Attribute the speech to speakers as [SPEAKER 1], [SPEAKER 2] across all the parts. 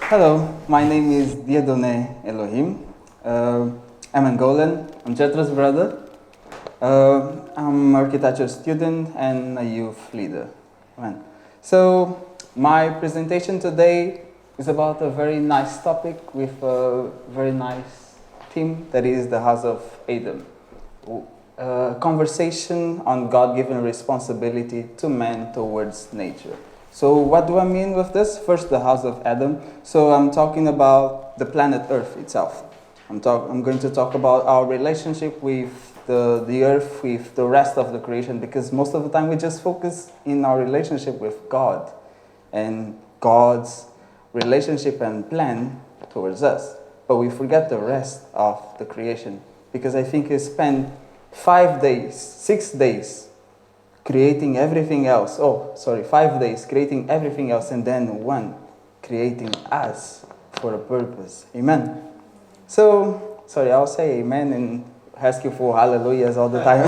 [SPEAKER 1] Hello, my name is Dieudonné Elohym. I'm Angolan. I'm Jetra's brother. I'm an architecture student and a youth leader. Amen. So, my presentation today is about a very nice topic with a very nice theme that is the house of Adam. A conversation on God-given responsibility to man towards nature. So what do I mean with this? First, the house of Adam. So I'm talking about the planet Earth itself. I'm going to talk about our relationship with the Earth, with the rest of the creation, because most of the time we just focus in our relationship with God and God's relationship and plan towards us. But we forget the rest of the creation, because I think we spend 6 days creating everything else. 5 days creating everything else, and then one creating us for a purpose. Amen. So, I'll say amen and ask you for hallelujahs all the time.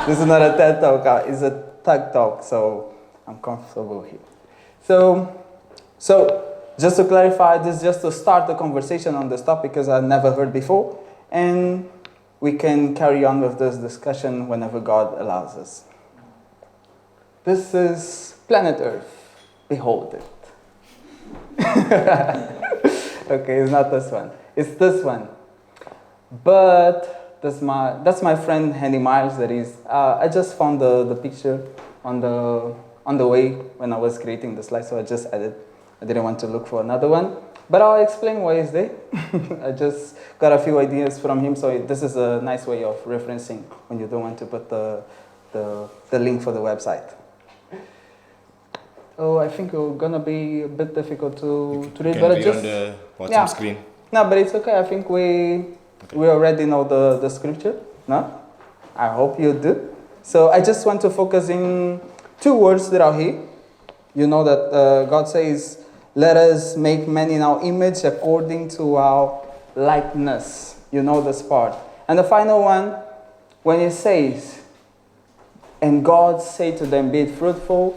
[SPEAKER 1] This is not a TED talk, it's a TUG talk, so I'm comfortable here. So just to clarify, this is just to start the conversation on this topic because I've never heard before, and we can carry on with this discussion whenever God allows us. This is planet Earth. Behold it. Okay, it's not this one. It's this one. But that's my friend Henny Miles. That is. I just found the picture on the way when I was creating the slide, so I just added. I didn't want to look for another one, but I'll explain why it's there. I just got a few ideas from him, so this is a nice way of referencing when you don't want to put the link for the website. Oh, I think it's gonna be a bit difficult to read, but
[SPEAKER 2] just on the bottom screen.
[SPEAKER 1] No, but it's okay. I think we already know the scripture. No, I hope you do. So I just want to focus in 2 words that are here. You know that God says, "Let us make man in our image according to our likeness." You know this part. And the final one, when it says, "And God said to them, be fruitful."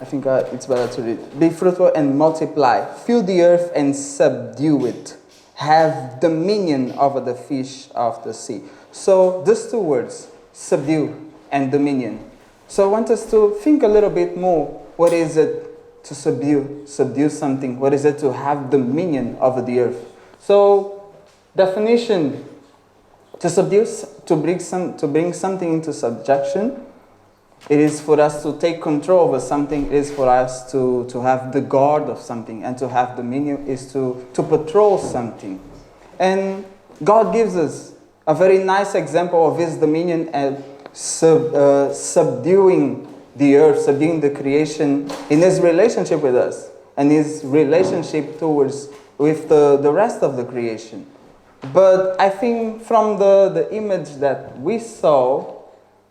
[SPEAKER 1] I think it's better to read. "Be fruitful and multiply. Fill the earth and subdue it. Have dominion over the fish of the sea." So these 2 words, subdue and dominion. So I want us to think a little bit more. What is it to subdue? Subdue something. What is it to have dominion over the earth? So definition: to subdue, to bring something into subjection. It is for us to take control over something. It is for us to have the guard of something. And to have dominion is to patrol something. And God gives us a very nice example of His dominion and subduing the earth, subduing the creation in His relationship with us. And His relationship with the rest of the creation. But I think from the image that we saw,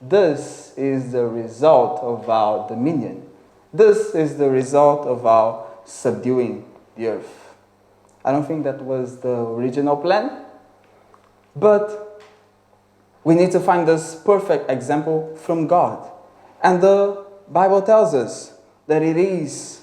[SPEAKER 1] this is the result of our dominion. This is the result of our subduing the earth. I don't think that was the original plan, but we need to find this perfect example from God. And the Bible tells us that it is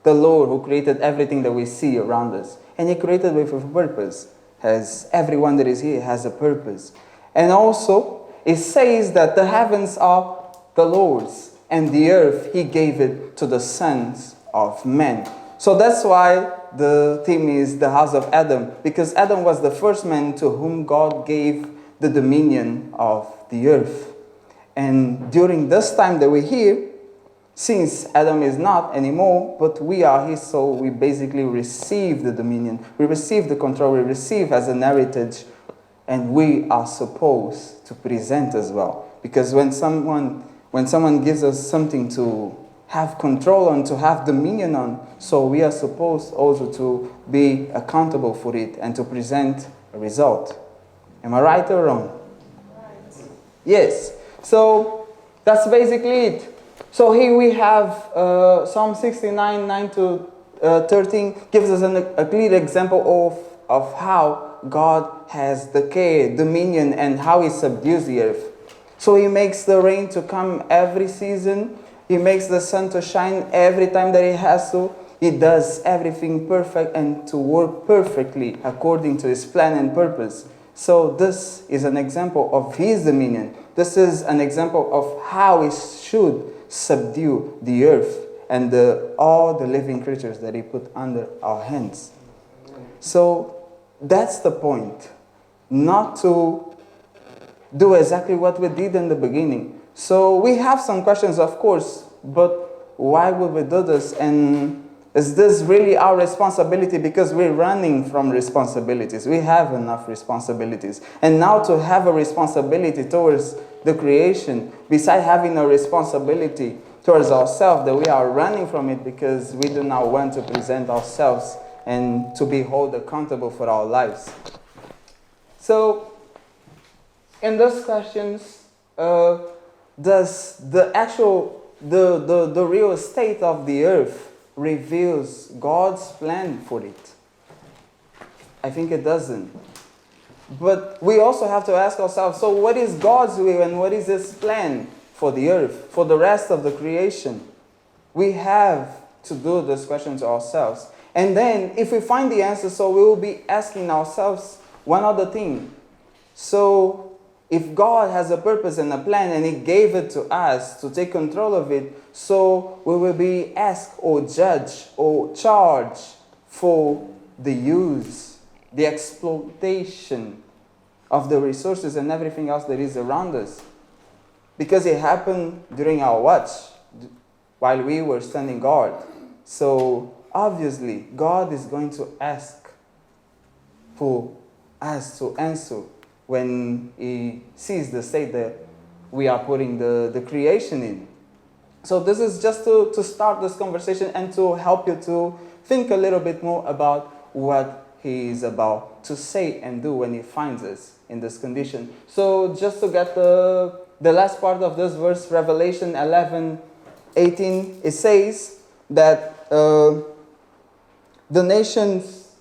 [SPEAKER 1] the Lord who created everything that we see around us. And He created with a purpose. As everyone that is here has a purpose. And also, it says that the heavens are the Lord's, and the earth He gave it to the sons of men. So that's why the theme is the house of Adam, because Adam was the first man to whom God gave the dominion of the earth. And during this time that we're here, since Adam is not anymore, but we are His, so we basically receive the dominion. We receive the control. We receive as an heritage. And we are supposed to present as well. Because when someone gives us something to have control on, to have dominion on, so we are supposed also to be accountable for it and to present a result. Am I right or wrong? Right. Yes. So that's basically it. So here we have Psalm 69, 9 to 13 gives us a clear example of how God has the care, dominion, and how He subdues the earth. So He makes the rain to come every season. He makes the sun to shine every time that He has to. He does everything perfect and to work perfectly according to His plan and purpose. So this is an example of His dominion. This is an example of how He should subdue the earth and all the living creatures that He put under our hands. So that's the point. Not to do exactly what we did in the beginning. So we have some questions, of course, but why would we do this? And is this really our responsibility? Because we're running from responsibilities. We have enough responsibilities. And now to have a responsibility towards the creation, besides having a responsibility towards ourselves, that we are running from it because we do not want to present ourselves and to be held accountable for our lives. So, in those questions, does the real state of the earth reveals God's plan for it? I think it doesn't. But we also have to ask ourselves, so what is God's will and what is His plan for the earth, for the rest of the creation? We have to do this question to ourselves. And then, if we find the answer, so we will be asking ourselves one other thing. So, if God has a purpose and a plan and He gave it to us to take control of it, so we will be asked or judged or charged for the use, the exploitation of the resources and everything else that is around us. Because it happened during our watch, while we were standing guard. So obviously, God is going to ask for us to answer when He sees the state that we are putting the creation in. So this is just to start this conversation and to help you to think a little bit more about what He is about to say and do when He finds us in this condition. So just to get the last part of this verse, Revelation 11:18, it says that the nations,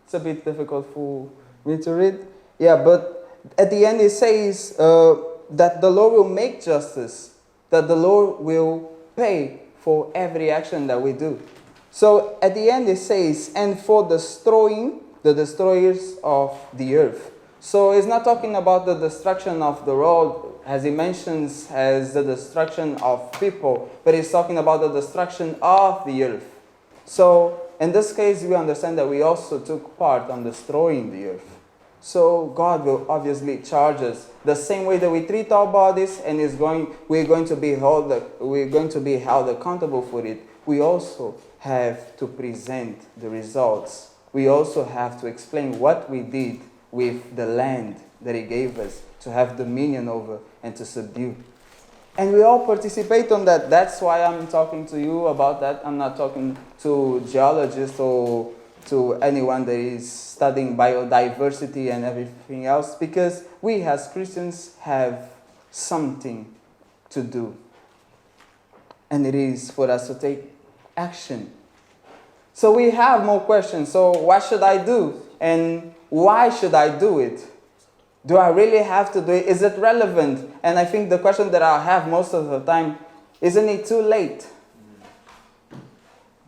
[SPEAKER 1] it's a bit difficult for me to read. Yeah, but at the end it says that the Lord will make justice, that the Lord will pay for every action that we do. So at the end it says, and for destroying the destroyers of the earth. So it's not talking about the destruction of the world, as he mentions as the destruction of people, but it's talking about the destruction of the earth. So in this case, we understand that we also took part on destroying the earth. So God will obviously charge us the same way that we treat our bodies, and we're going to be held accountable for it. We also have to present the results. We also have to explain what we did with the land that He gave us to have dominion over and to subdue. And we all participate on that. That's why I'm talking to you about that. I'm not talking to geologists or to anyone that is studying biodiversity and everything else, because we as Christians have something to do. And it is for us to take action. So we have more questions. So what should I do? And why should I do it? Do I really have to do it? Is it relevant? And I think the question that I have most of the time, isn't it too late?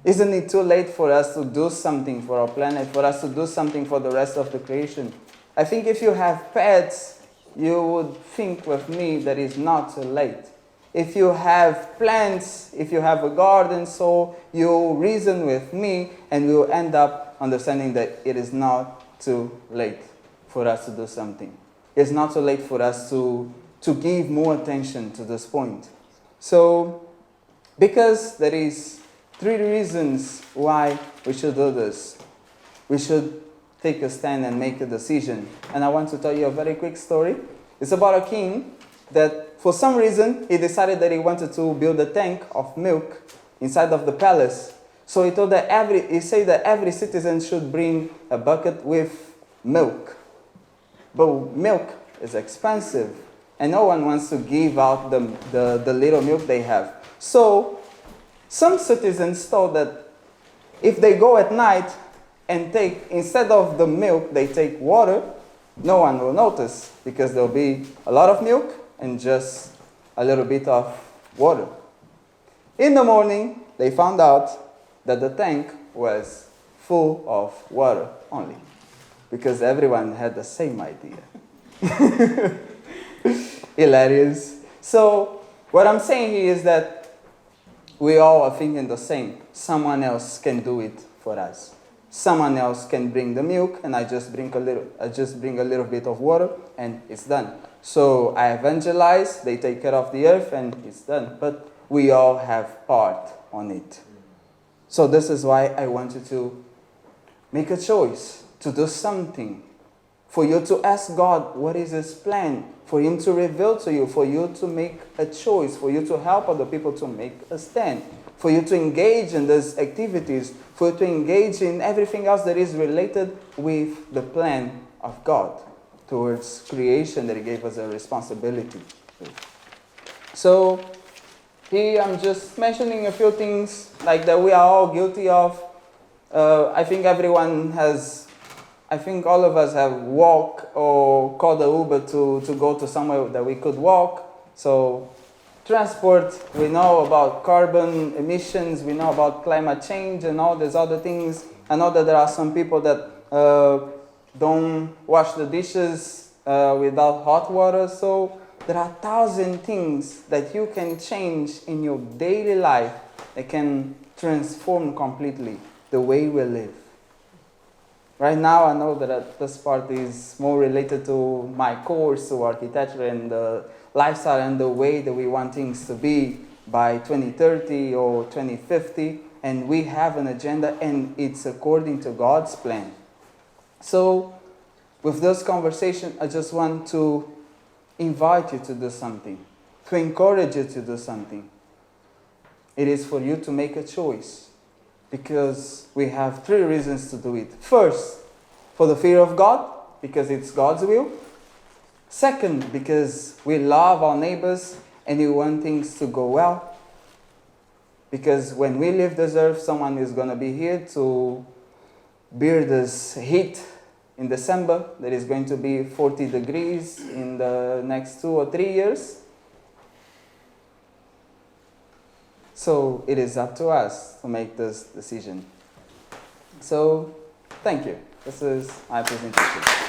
[SPEAKER 1] Isn't it too late for us to do something for our planet, for us to do something for the rest of the creation? I think if you have pets, you would think with me that it's not too late. If you have plants, if you have a garden, so you'll reason with me and we'll end up understanding that it is not too late for us to do something. It's not too late for us to give more attention to this point. So, because there is 3 reasons why we should do this. We should take a stand and make a decision. And I want to tell you a very quick story. It's about a king that for some reason he decided that he wanted to build a tank of milk inside of the palace. So he said that every citizen should bring a bucket with milk. But milk is expensive and no one wants to give out the little milk they have. So some citizens thought that if they go at night and instead of the milk, they take water, no one will notice because there'll be a lot of milk and just a little bit of water. In the morning, they found out that the tank was full of water only, because everyone had the same idea. Hilarious. So what I'm saying here is that we all are thinking the same. Someone else can do it for us. Someone else can bring the milk, and I just bring a little bit of water, and it's done. So I evangelize, they take care of the earth, and it's done. But we all have part on it. So this is why I want you to make a choice to do something. For you to ask God what is His plan, for Him to reveal to you, for you to make a choice, for you to help other people to make a stand, for you to engage in these activities, for you to engage in everything else that is related with the plan of God towards creation that He gave us a responsibility with. So here I'm just mentioning a few things like that we are all guilty of. I think all of us have walked or called the Uber to go to somewhere that we could walk. So transport, we know about carbon emissions, we know about climate change and all these other things. I know that there are some people that don't wash the dishes without hot water. So there are 1,000 things that you can change in your daily life that can transform completely the way we live. Right now, I know that this part is more related to my course, to architecture and the lifestyle and the way that we want things to be by 2030 or 2050. And we have an agenda, and it's according to God's plan. So, with this conversation, I just want to invite you to do something, to encourage you to do something. It is for you to make a choice. Because we have 3 reasons to do it. First, for the fear of God, because it's God's will. Second, because we love our neighbors and we want things to go well. Because when we leave this earth, someone is going to be here to bear this heat in December. That is going to be 40 degrees in the next 2 or 3 years. So it is up to us to make this decision. So, thank you. This is my presentation.